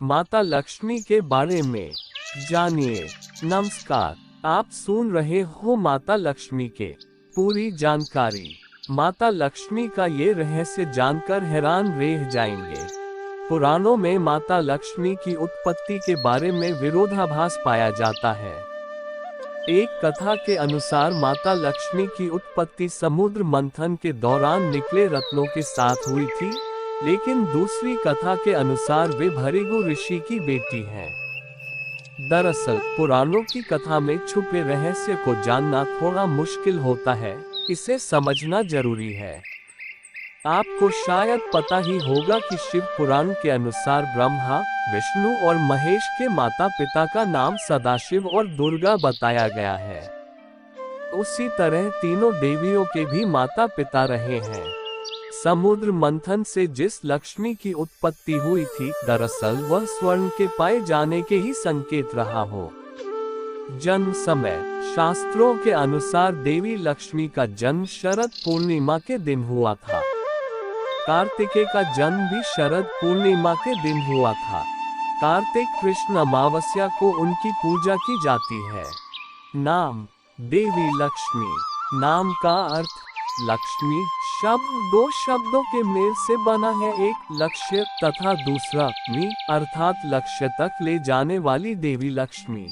माता लक्ष्मी के बारे में जानिए। नमस्कार, आप सुन रहे हो माता लक्ष्मी के पूरी जानकारी। माता लक्ष्मी का ये रहस्य जानकर हैरान रह जाएंगे। पुराणों में माता लक्ष्मी की उत्पत्ति के बारे में विरोधाभास पाया जाता है। एक कथा के अनुसार माता लक्ष्मी की उत्पत्ति समुद्र मंथन के दौरान निकले रत्नों के साथ हुई थी, लेकिन दूसरी कथा के अनुसार वे भृगु ऋषि की बेटी हैं। दरअसल पुराणों की कथा में छुपे रहस्य को जानना थोड़ा मुश्किल होता है, इसे समझना जरूरी है। आपको शायद पता ही होगा कि शिव पुराण के अनुसार ब्रह्मा, विष्णु और महेश के माता पिता का नाम सदाशिव और दुर्गा बताया गया है। उसी तरह तीनों देवियों के भी माता पिता रहे हैं। समुद्र मंथन से जिस लक्ष्मी की उत्पत्ति हुई थी, दरअसल वह स्वर्ण के पाए जाने के ही संकेत रहा हो। जन्म समय शास्त्रों के अनुसार देवी लक्ष्मी का जन्म शरद पूर्णिमा के दिन हुआ था। कार्तिकेय का जन्म भी शरद पूर्णिमा के दिन हुआ था। कार्तिक कृष्ण अमावस्या को उनकी पूजा की जाती है। नाम देवी लक्ष्मी। नाम का अर्थ लक्ष्मी शब्द दो शब्दों के मेल से बना है, एक लक्ष्य तथा दूसरा मी अर्थात लक्ष्य तक ले जाने वाली देवी लक्ष्मी।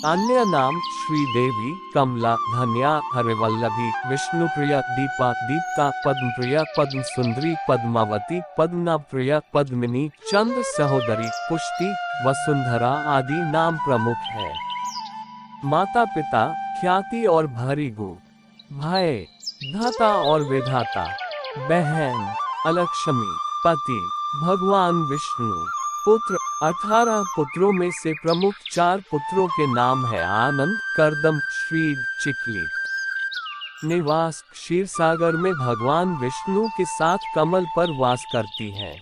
अन्य नाम श्रीदेवी, कमला, धन्या, हरिवल्लभी, विष्णुप्रिया, दीपा, दीप्ता, पद्मप्रिया, पद्म सुंदरी, पद्मावती, पद्मनाभप्रिया, पद्मिनी, चंद्र सहोदरी, पुष्टि, वसुंधरा आदि नाम प्रमुख है। माता पिता ख्याति और भृगु। भाई धाता और विधाता। बहन अलक्ष्मी। पति भगवान विष्णु। पुत्र 18 पुत्रों में से प्रमुख 4 पुत्रों के नाम है आनंद, करदम, श्रीद, चिकलित। निवास क्षीर सागर में भगवान विष्णु के साथ कमल पर वास करती है।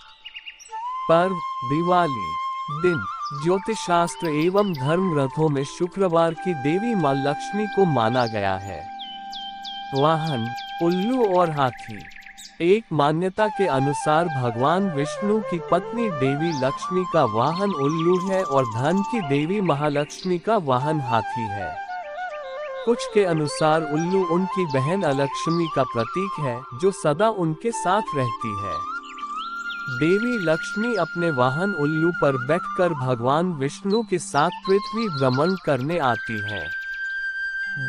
पर्व दिवाली। दिन ज्योतिषशास्त्र एवं धर्म ग्रंथों में शुक्रवार की देवी मां लक्ष्मी को माना गया है। वाहन उल्लू और हाथी। एक मान्यता के अनुसार भगवान विष्णु की पत्नी देवी लक्ष्मी का वाहन उल्लू है और धन की देवी महालक्ष्मी का वाहन हाथी है। कुछ के अनुसार उल्लू उनकी बहन अलक्ष्मी का प्रतीक है, जो सदा उनके साथ रहती है। देवी लक्ष्मी अपने वाहन उल्लू पर बैठकर भगवान विष्णु के साथ पृथ्वी भ्रमण करने आती हैं।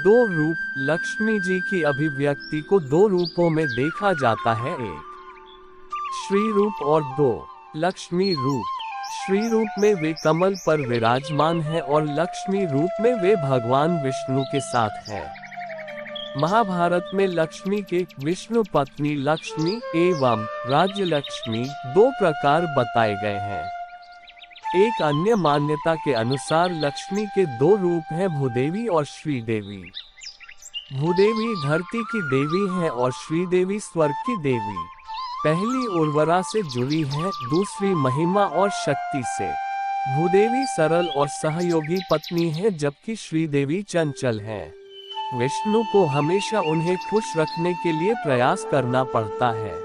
2 रूप। लक्ष्मी जी की अभिव्यक्ति को 2 रूपों में देखा जाता है, एक श्री रूप और 2 लक्ष्मी रूप। श्री रूप में वे कमल पर विराजमान हैं और लक्ष्मी रूप में वे भगवान विष्णु के साथ हैं। महाभारत में लक्ष्मी के विष्णु पत्नी लक्ष्मी एवं राज्य लक्ष्मी 2 प्रकार बताए गए हैं। एक अन्य मान्यता के अनुसार लक्ष्मी के 2 रूप हैं, भूदेवी और श्रीदेवी। भूदेवी धरती की देवी है और श्रीदेवी स्वर्ग की देवी। पहली उर्वरा से जुड़ी है, दूसरी महिमा और शक्ति से। भूदेवी सरल और सहयोगी पत्नी है, जबकि श्रीदेवी चंचल है। विष्णु को हमेशा उन्हें खुश रखने के लिए प्रयास करना पड़ता है।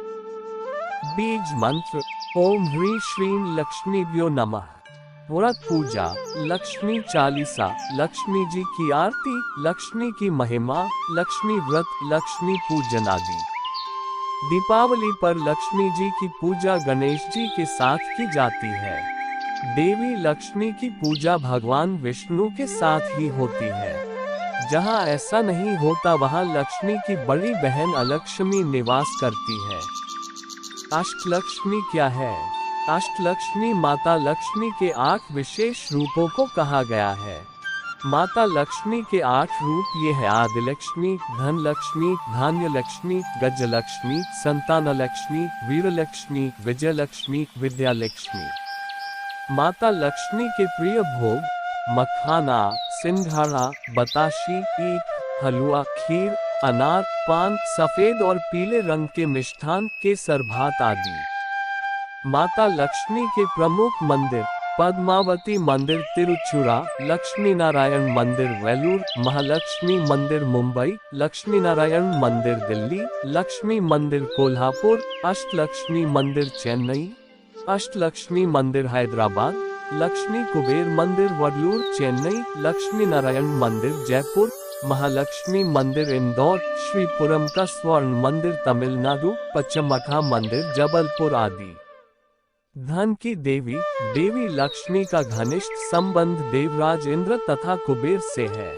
बीज मंत्र ओम ह्रीं श्रीं लक्ष्मीभ्यो नमः। व्रत पूजा लक्ष्मी चालीसा, लक्ष्मी जी की आरती, लक्ष्मी की महिमा, लक्ष्मी व्रत, लक्ष्मी पूजन आदि। दीपावली पर लक्ष्मी जी की पूजा गणेश जी के साथ की जाती है। देवी लक्ष्मी की पूजा भगवान विष्णु के साथ ही होती है। जहां ऐसा नहीं होता वहां लक्ष्मी की बड़ी बहन अलक्ष्मी निवास करती है। अष्टलक्ष्मी क्या है? अष्टलक्ष्मी माता लक्ष्मी के 8 विशेष रूपों को कहा गया है। माता लक्ष्मी के 8 रूप ये है: आदिलक्ष्मी, धन लक्ष्मी, धान्य लक्ष्मी, गजलक्ष्मी, संतान लक्ष्मी, वीर लक्ष्मी, विजय लक्ष्मी, विद्या लक्ष्मी। माता लक्ष्मी के प्रिय भोग मखाना, सिंघाड़ा, बताशी, ईख, हलवा, खीर, अनार, पान, सफेद और पीले रंग के मिष्ठान, केसर भात आदि। माता लक्ष्मी के प्रमुख मंदिर: पद्मावती मंदिर तिरुचुरा, लक्ष्मी नारायण मंदिर वेलूर, महालक्ष्मी मंदिर मुंबई, लक्ष्मी नारायण मंदिर दिल्ली, लक्ष्मी मंदिर कोल्हापुर, अष्टलक्ष्मी मंदिर चेन्नई। अष्टलक्ष्मी मंदिर हैदराबाद, लक्ष्मी कुबेर मंदिर वडलूर चेन्नई, लक्ष्मी नारायण मंदिर जयपुर, महालक्ष्मी मंदिर इंदौर, श्रीपुरम का स्वर्ण मंदिर तमिलनाडु, पचमढ़ा मंदिर जबलपुर आदि। धन की देवी देवी लक्ष्मी का घनिष्ठ संबंध देवराज इंद्र तथा कुबेर से है।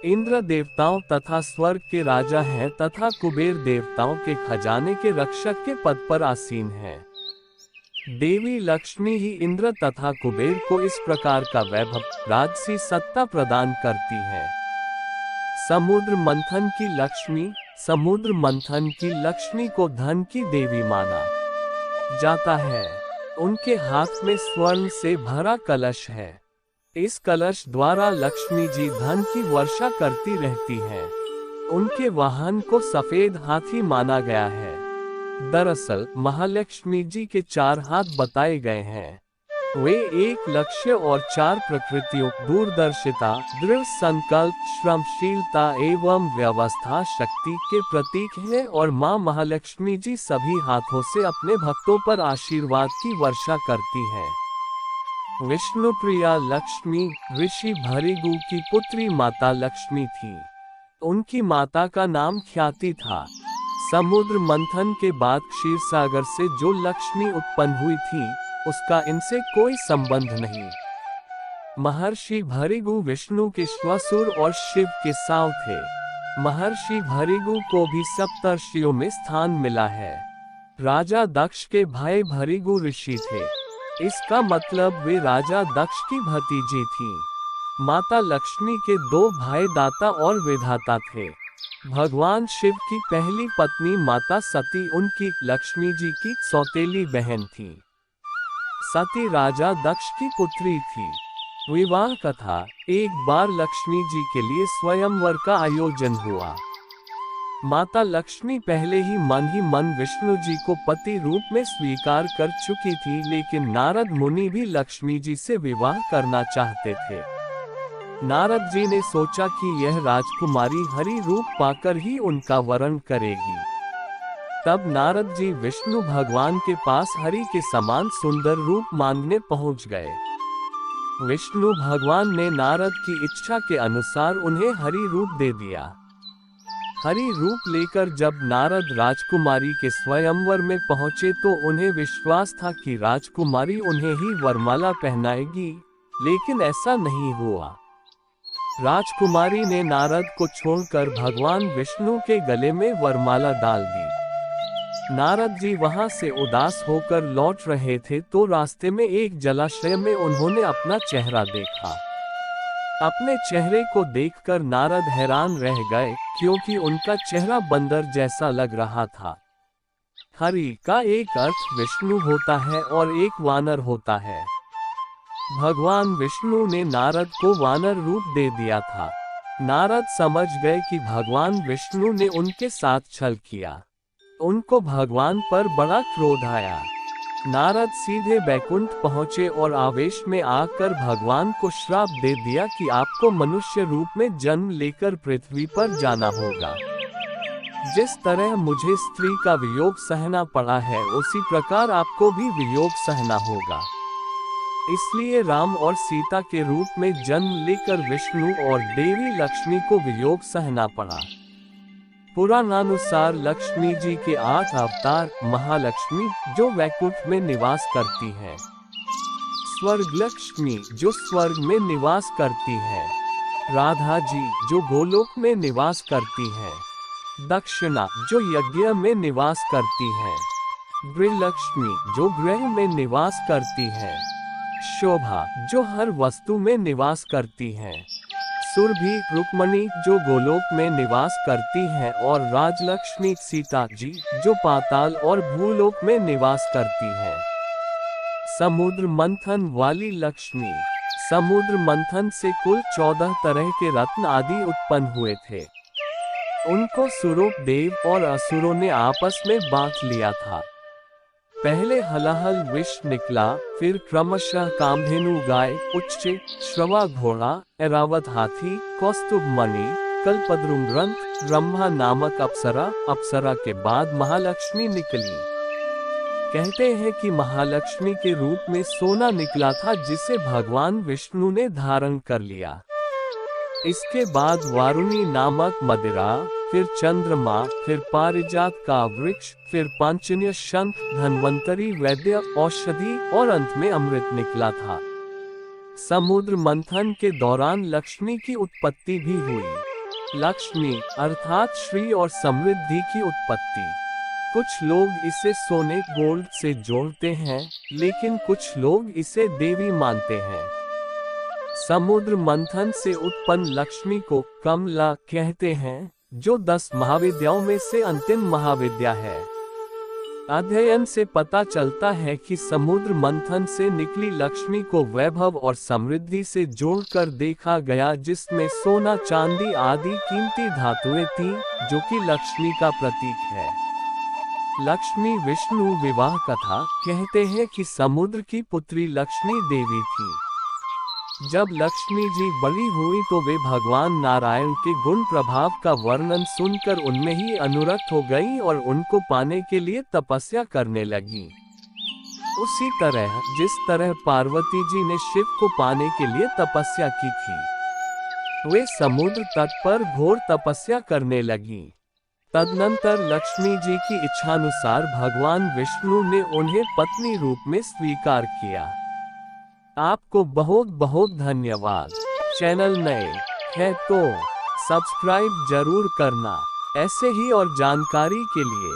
इंद्र देवताओं तथा स्वर्ग के राजा हैं तथा कुबेर देवताओं के खजाने के रक्षक के पद पर आसीन हैं। देवी लक्ष्मी ही इंद्र तथा कुबेर को इस प्रकार का वैभव, राजसी सत्ता प्रदान करती है। समुद्र मंथन की लक्ष्मी को धन की देवी माना जाता है। उनके हाथ में स्वर्ण से भरा कलश है। इस कलश द्वारा लक्ष्मी जी धन की वर्षा करती रहती हैं। उनके वाहन को सफेद हाथी माना गया है। दरअसल महालक्ष्मी जी के 4 हाथ बताए गए हैं। वे एक लक्ष्य और 4 प्रकृतियों दूरदर्शिता, दृढ़ संकल्प, श्रमशीलता एवं व्यवस्था शक्ति के प्रतीक हैं और मां महालक्ष्मी जी सभी हाथों से अपने भक्तों पर आशीर्वाद की वर्षा करती हैं। विष्णुप्रिया लक्ष्मी ऋषि भृगु की पुत्री माता लक्ष्मी थी। उनकी माता का नाम ख्याति था। समुद्र मंथन के बाद क्षीरसागर से जो लक्ष्मी उत्पन्न हुई थी उसका इनसे कोई संबंध नहीं। महर्षि भृगु विष्णु के श्वशुर और शिव के साव थे। महर्षि भृगु को भी सप्तर्षियों में स्थान मिला है। राजा दक्ष के भाई भृगु ऋषि थे। इसका मतलब वे राजा दक्ष की भतीजी थी। माता लक्ष्मी के 2 भाई दाता और विधाता थे। भगवान शिव की पहली पत्नी माता सती उनकी लक्ष्मी जी की सौतेली बहन थी। सती राजा दक्ष की पुत्री थी। विवाह कथा। एक बार लक्ष्मी जी के लिए स्वयंवर का आयोजन हुआ। माता लक्ष्मी पहले ही मन विष्णु जी को पति रूप में स्वीकार कर चुकी थी, लेकिन नारद मुनि भी लक्ष्मी जी से विवाह करना चाहते थे। नारद जी ने सोचा कि यह राजकुमारी हरि रूप पाकर ही उनका वरण करेगी। तब नारद जी विष्णु भगवान के पास हरि के समान सुंदर रूप मांगने पहुंच गए। विष्णु भगवान ने नारद की इच्छा के अनुसार उन्हें हरि रूप दे दिया। हरि रूप लेकर जब नारद राजकुमारी के स्वयंवर में पहुंचे तो उन्हें विश्वास था कि राजकुमारी उन्हें ही वरमाला पहनाएगी, लेकिन ऐसा नहीं हुआ। राजकुमारी ने नारद को छोड़कर भगवान विष्णु के गले में वरमाला डाल दी। नारद जी वहां से उदास होकर लौट रहे थे तो रास्ते में एक जलाशय में उन्होंने अपना चेहरा देखा। अपने चेहरे को देखकर नारद हैरान रह गए, क्योंकि उनका चेहरा बंदर जैसा लग रहा था। हरि का एक अर्थ विष्णु होता है और एक वानर होता है। भगवान विष्णु ने नारद को वानर रूप दे दिया था। नारद समझ गए कि भगवान विष्णु ने उनके साथ छल किया। उनको भगवान पर बड़ा क्रोध आया। नारद सीधे बैकुंठ पहुंचे और आवेश में आकर भगवान को श्राप दे दिया कि आपको मनुष्य रूप में जन्म लेकर पृथ्वी पर जाना होगा। जिस तरह मुझे स्त्री का वियोग सहना पड़ा है, उसी प्रकार आपको भी वियोग सहना होगा। इसलिए राम और सीता के रूप में जन्म लेकर विष्णु और देवी लक्ष्मी को वियोग सहना पड़ा। पुराणानुसार लक्ष्मी जी के 8 अवतार, महालक्ष्मी जो वैकुंठ में निवास करती है, स्वर्ग लक्ष्मी जो स्वर्ग में निवास करती है, राधा जी जो गोलोक में निवास करती है, दक्षिणा जो यज्ञ में निवास करती है, गृहलक्ष्मी जो गृह में निवास करती है, शोभा जो हर वस्तु में निवास करती है, सुरभि रुक्मणी जो गोलोक में निवास करती हैं और राजलक्ष्मी सीता जी जो पाताल और भूलोक में निवास करती हैं। समुद्र मंथन वाली लक्ष्मी। समुद्र मंथन से कुल 14 तरह के रत्न आदि उत्पन्न हुए थे। उनको सुरोप देव और असुरों ने आपस में बांट लिया था। पहले हलाहल विष निकला, फिर क्रमशः कामधेनु गाय, उच्च श्रवा घोड़ा, ऐरावत हाथी, कौस्तुभ मणि, कल्पद्रुम ग्रंथ, ब्रह्मा नामक अप्सरा के बाद महालक्ष्मी निकली। कहते हैं कि महालक्ष्मी के रूप में सोना निकला था जिसे भगवान विष्णु ने धारण कर लिया। इसके बाद वारुणी नामक मदिरा, फिर चंद्रमा, फिर पारिजात का वृक्ष, फिर पांचजन्य शंख, धन्वंतरी वैद्य औषधि और अंत में अमृत निकला था। समुद्र मंथन के दौरान लक्ष्मी की उत्पत्ति भी हुई। लक्ष्मी अर्थात श्री और समृद्धि की उत्पत्ति। कुछ लोग इसे सोने गोल्ड से जोड़ते हैं, लेकिन कुछ लोग इसे देवी मानते हैं। समुद्र मंथन से उत्पन्न लक्ष्मी को कमला कहते हैं, जो 10 महाविद्याओं में से अंतिम महाविद्या है। अध्ययन से पता चलता है कि समुद्र मंथन से निकली लक्ष्मी को वैभव और समृद्धि से जोड़कर देखा गया, जिसमें सोना चांदी आदि कीमती धातुएं थीं, जो कि लक्ष्मी का प्रतीक है। लक्ष्मी विष्णु विवाह कथा कहते हैं कि समुद्र की पुत्री लक्ष्मी देवी थी। जब लक्ष्मी जी बड़ी हुई तो वे भगवान नारायण के गुण प्रभाव का वर्णन सुनकर उनमें ही अनुरक्त हो गईं और उनको पाने के लिए तपस्या करने लगीं। उसी तरह जिस तरह पार्वती जी ने शिव को पाने के लिए तपस्या की थी, वे समुद्र तट पर घोर तपस्या करने लगीं। तदनंतर लक्ष्मी जी की इच्छानुसार भगवान विष्णु ने उन्हें पत्नी रूप में स्वीकार किया। आपको बहुत बहुत धन्यवाद। चैनल नए है तो सब्सक्राइब जरूर करना, ऐसे ही और जानकारी के लिए।